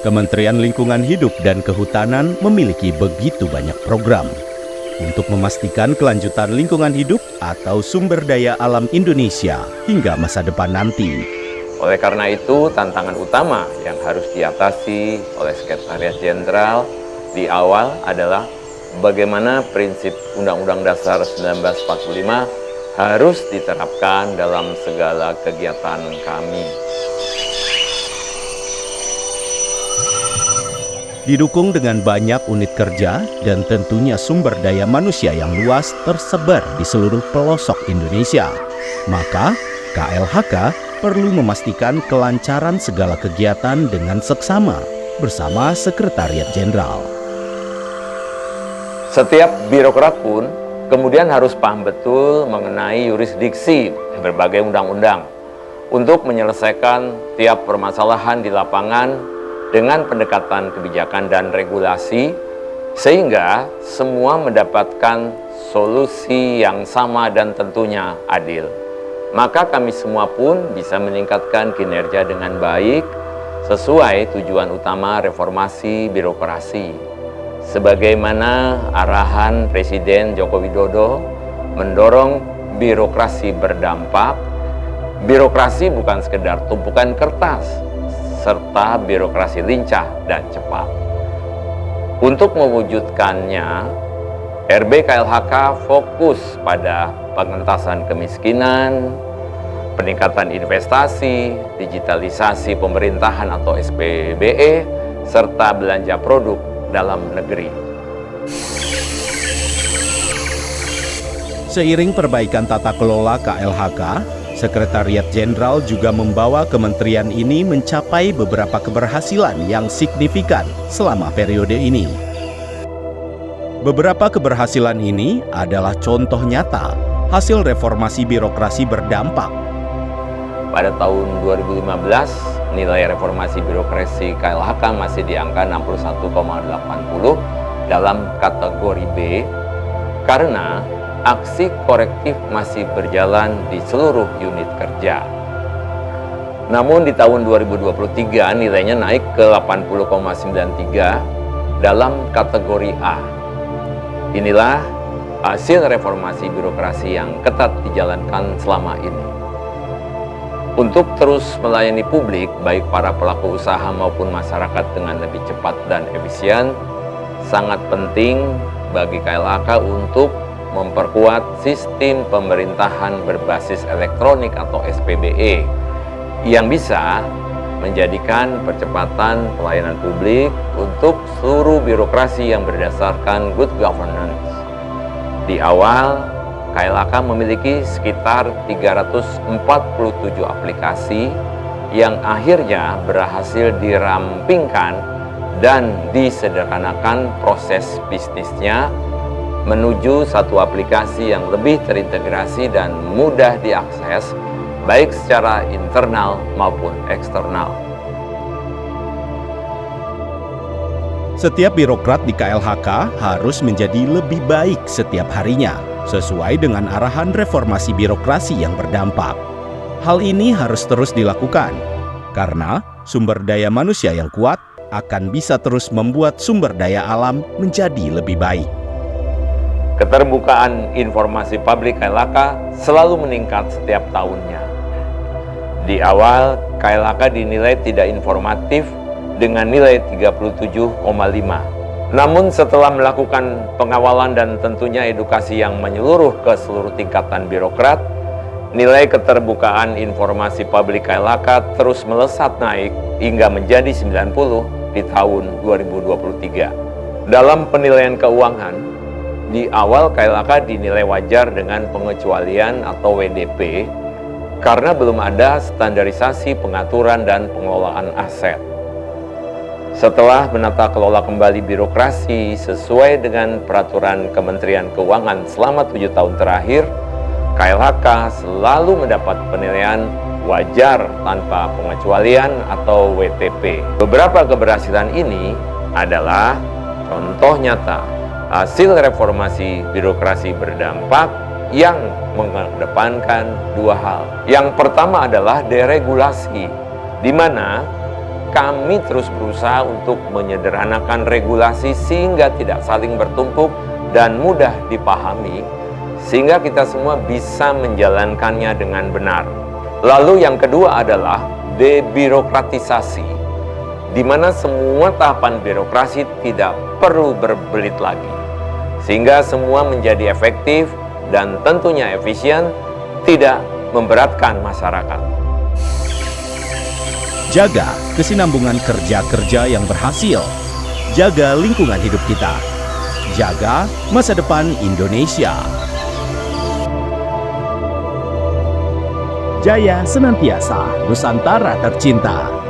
Kementerian Lingkungan Hidup dan Kehutanan memiliki begitu banyak program untuk memastikan kelanjutan lingkungan hidup atau sumber daya alam Indonesia hingga masa depan nanti. Oleh karena itu, tantangan utama yang harus diatasi oleh Sekretariat Jenderal di awal adalah bagaimana prinsip Undang-Undang Dasar 1945 harus diterapkan dalam segala kegiatan kami. Didukung dengan banyak unit kerja dan tentunya sumber daya manusia yang luas tersebar di seluruh pelosok Indonesia, maka KLHK perlu memastikan kelancaran segala kegiatan dengan seksama bersama Sekretariat Jenderal. Setiap birokrat pun kemudian harus paham betul mengenai yurisdiksi berbagai undang-undang untuk menyelesaikan tiap permasalahan di lapangan dengan pendekatan kebijakan dan regulasi, sehingga semua mendapatkan solusi yang sama dan tentunya adil. Maka kami semua pun bisa meningkatkan kinerja dengan baik sesuai tujuan utama reformasi birokrasi. Sebagaimana arahan Presiden Joko Widodo mendorong birokrasi berdampak, birokrasi bukan sekedar tumpukan kertas, serta birokrasi lincah dan cepat. Untuk mewujudkannya, RB KLHK fokus pada pengentasan kemiskinan, peningkatan investasi, digitalisasi pemerintahan atau SPBE, serta belanja produk dalam negeri. Seiring perbaikan tata kelola KLHK, Sekretariat Jenderal juga membawa kementerian ini mencapai beberapa keberhasilan yang signifikan selama periode ini. Beberapa keberhasilan ini adalah contoh nyata hasil reformasi birokrasi berdampak. Pada tahun 2015, nilai reformasi birokrasi KLHK masih di angka 61,80 dalam kategori B karena aksi korektif masih berjalan di seluruh unit kerja. Namun di tahun 2023 nilainya naik ke 80,93 dalam kategori A. Inilah hasil reformasi birokrasi yang ketat dijalankan selama ini. Untuk terus melayani publik, baik para pelaku usaha maupun masyarakat dengan lebih cepat dan efisien, sangat penting bagi KLHK untuk memperkuat sistem pemerintahan berbasis elektronik atau SPBE yang bisa menjadikan percepatan pelayanan publik untuk seluruh birokrasi yang berdasarkan good governance. Di awal, KLHK memiliki sekitar 347 aplikasi yang akhirnya berhasil dirampingkan dan disederhanakan proses bisnisnya menuju satu aplikasi yang lebih terintegrasi dan mudah diakses, baik secara internal maupun eksternal. Setiap birokrat di KLHK harus menjadi lebih baik setiap harinya, sesuai dengan arahan reformasi birokrasi yang berdampak. Hal ini harus terus dilakukan, karena sumber daya manusia yang kuat akan bisa terus membuat sumber daya alam menjadi lebih baik. Keterbukaan informasi publik KLHK selalu meningkat setiap tahunnya. Di awal, KLHK dinilai tidak informatif dengan nilai 37,5. Namun setelah melakukan pengawalan dan tentunya edukasi yang menyeluruh ke seluruh tingkatan birokrat, nilai keterbukaan informasi publik KLHK terus melesat naik hingga menjadi 90 di tahun 2023. Dalam penilaian keuangan, di awal KLHK dinilai wajar dengan pengecualian atau WDP karena belum ada standarisasi pengaturan dan pengelolaan aset. Setelah menata kelola kembali birokrasi sesuai dengan peraturan Kementerian Keuangan selama 7 tahun terakhir, KLHK selalu mendapat penilaian wajar tanpa pengecualian atau WTP. Beberapa keberhasilan ini adalah contoh nyata hasil reformasi birokrasi berdampak yang mengedepankan dua hal. Yang pertama adalah deregulasi, di mana kami terus berusaha untuk menyederhanakan regulasi sehingga tidak saling bertumpuk dan mudah dipahami, sehingga kita semua bisa menjalankannya dengan benar. Lalu yang kedua adalah debirokratisasi, di mana semua tahapan birokrasi tidak perlu berbelit lagi, sehingga semua menjadi efektif dan tentunya efisien, tidak memberatkan masyarakat. Jaga kesinambungan kerja-kerja yang berhasil. Jaga lingkungan hidup kita. Jaga masa depan Indonesia. Jaya senantiasa, Nusantara tercinta.